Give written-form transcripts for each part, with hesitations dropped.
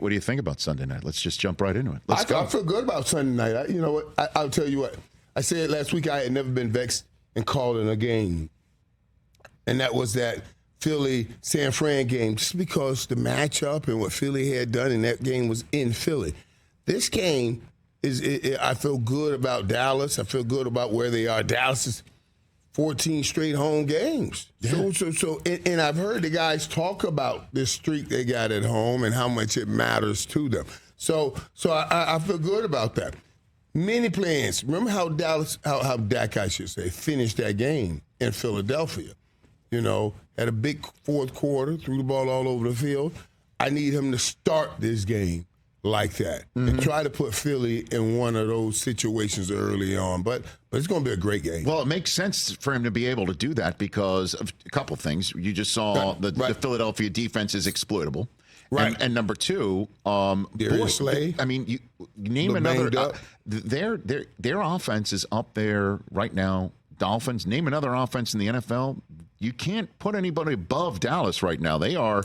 What do you think about Sunday night? Let's just jump right into it. Let's go. I feel good about Sunday night. You know what? I'll tell you what. I said last week I had never been vexed in calling a game. And that was that Philly-San Fran game, just because the matchup and what Philly had done in that game was in Philly. This game, I feel good about Dallas. I feel good about where they are. Dallas is 14 straight home games. Yeah. So, and I've heard the guys talk about this streak they got at home and how much it matters to them. So I feel good about that. Many plans. Remember how Dak, I should say, finished that game in Philadelphia. You know, had a big fourth quarter, threw the ball all over the field. I need him to start this game like that and try to put Philly in one of those situations early on. But it's going to be a great game. Well, it makes sense for him to be able to do that because of a couple of things. You just saw the Philadelphia defense is exploitable. Right. And number two, Slay. I mean, you name another. Their offense is up there right now. Dolphins, name another offense in the NFL. You can't put anybody above Dallas right now. They are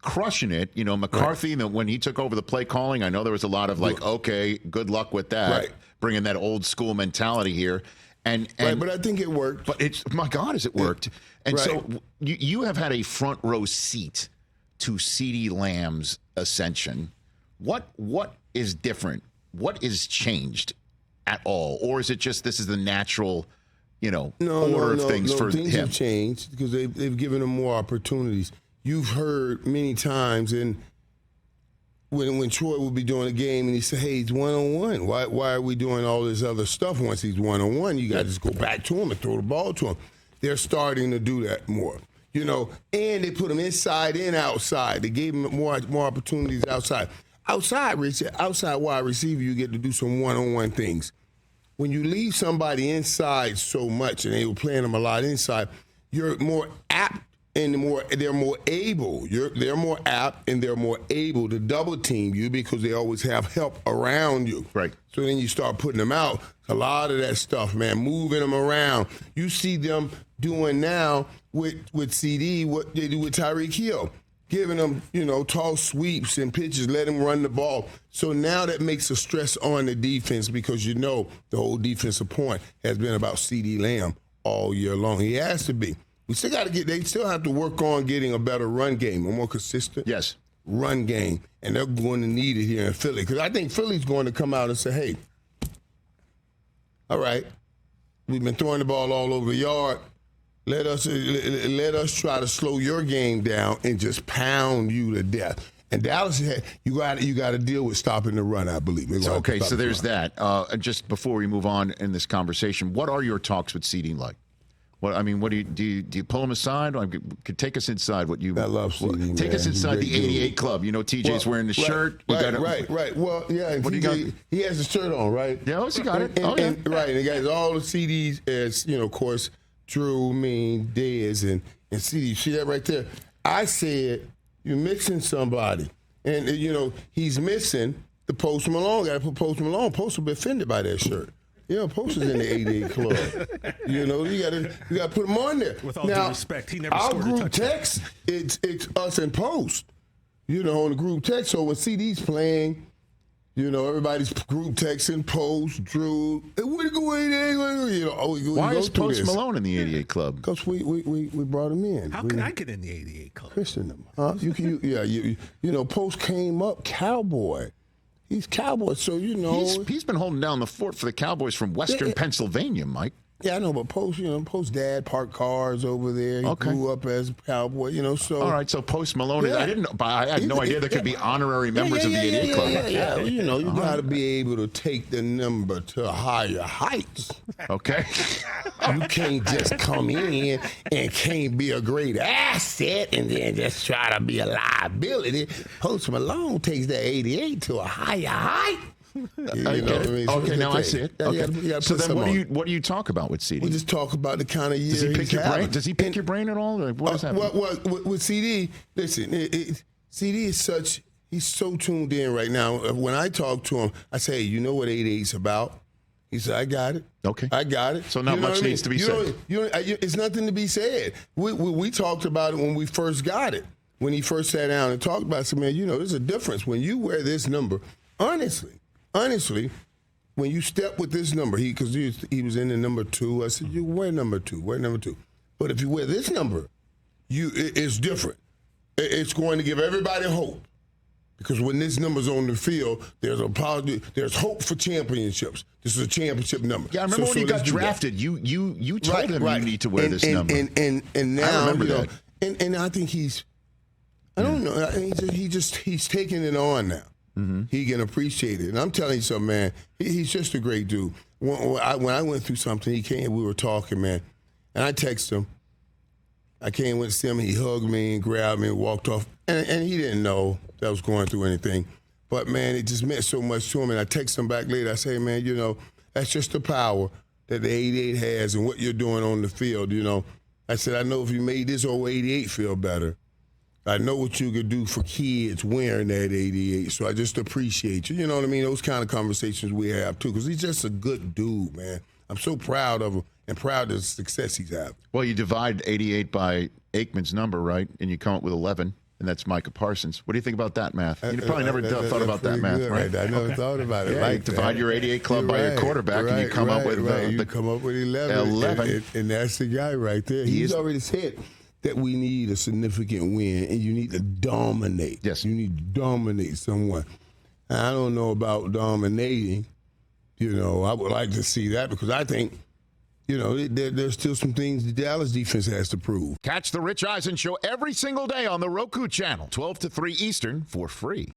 crushing it. You know, McCarthy, when he took over the play calling, I know there was a lot of okay, good luck with that, bringing that old school mentality here. And but I think it worked. But my God, has it worked? And so you have had a front row seat to CeeDee Lamb's ascension. What is different? What is changed at all? Or is it just this is the natural order of things for things him? Have changed because they've given him more opportunities. You've heard many times, and when Troy would be doing a game and he said, hey, he's one-on-one. Why are we doing all this other stuff once he's one-on-one? You got to just go back to him and throw the ball to him. They're starting to do that more. And they put him inside and outside. They gave him more opportunities outside. Outside wide receiver, you get to do some one-on-one things. When you leave somebody inside so much, and they were playing them a lot inside, you're more apt and they're more able. They're more apt and they're more able to double team you because they always have help around you. Right. So then you start putting them out. A lot of that stuff, man, moving them around. You see them doing now with CD what they do with Tyreek Hill. Giving them, tall sweeps and pitches, let him run the ball. So now that makes a stress on the defense because the whole defensive point has been about CeeDee Lamb all year long. He has to be. They still have to work on getting a better run game, a more consistent run game. And they're going to need it here in Philly. Because I think Philly's going to come out and say, hey, all right, we've been throwing the ball all over the yard. Let us try to slow your game down and just pound you to death. And Dallas, you got to deal with stopping the run, I believe. Okay, so there's that. Just before we move on in this conversation, what are your talks with CeeDee like? What do you pull him aside? Could take us inside what you. I love CeeDee. Take us inside the 88 club. TJ's wearing the shirt. Right. Well, yeah. And TJ, he has the shirt on, right? Yeah, he got it. And he got all the CDs as of course. Drew, Dez, and CD. You see that right there? I said, you're mixing somebody. And, he's missing the Post Malone. Got to put Post Malone. Post will be offended by that shirt. Post is in the 88 club. You got to put him on there. With all due respect, he never scored a touchdown. Our group text, it's us and Post, on the group text. So when CD's playing, everybody's group texting, Post, Drew. Why is Post Malone in the 88 club? Because we brought him in. How can I get in the 88 club? Christian them, huh? Post came up Cowboy. He's Cowboy, so he's been holding down the fort for the Cowboys from Western Pennsylvania, Mike. Yeah, I know, but Post's dad parked cars over there. He grew up as a Cowboy, so. All right, so Post Malone, I didn't know, but I had no idea there could be honorary members of the 88 Club. Yeah. You got to be able to take the number to higher heights. Okay. You can't just come in and can't be a great asset and then just try to be a liability. Post Malone takes that 88 to a higher height. Okay, now I see it. Okay. So then what do you talk about with CD? We just talk about the kind of year Does he pick your having. brain? Does he pick your brain at all? Or what is happening? With CD, listen, CD is he's so tuned in right now. When I talk to him, I say, hey, you know what 88's about? He said, I got it. Okay. I got it. So not much needs to be said. It's nothing to be said. We talked about it when we first got it. when he first sat down and talked about it, I said, man, there's a difference when you wear this number. Honestly, when you step with this number, because he was in the number 2. I said, you wear number 2, wear number 2. But if you wear this number, it's different. It's going to give everybody hope. Because when this number's on the field, there's hope for championships. This is a championship number. Yeah, I remember when you got drafted, you told him you need to wear this number. And now, I remember that. And I think I don't know, he's taking it on now. Mm-hmm. He can appreciate it. And I'm telling you something, man, he's just a great dude. When I went through something, he came, we were talking, man, and I texted him. I came with him, he hugged me and grabbed me and walked off. And he didn't know that I was going through anything. But, man, it just meant so much to him. And I texted him back later. I say, man, that's just the power that the 88 has and what you're doing on the field, I said, I know if you made this old 88 feel better, I know what you could do for kids wearing that 88. So I just appreciate you. You know what I mean? Those kind of conversations we have, too, because he's just a good dude, man. I'm so proud of him and proud of the success he's having. Well, you divide 88 by Aikman's number, right? And you come up with 11, and that's Micah Parsons. What do you think about that math? You probably never thought about that math, good, right? I never thought about it. Yeah, you divide your 88 club by your quarterback, and you come up with you come up with 11. And that's the guy right there. He's already said that we need a significant win, and you need to dominate. Yes. You need to dominate someone. And I don't know about dominating. I would like to see that because I think, there's still some things the Dallas defense has to prove. Catch the Rich Eisen Show every single day on the Roku channel, 12 to 3 Eastern, for free.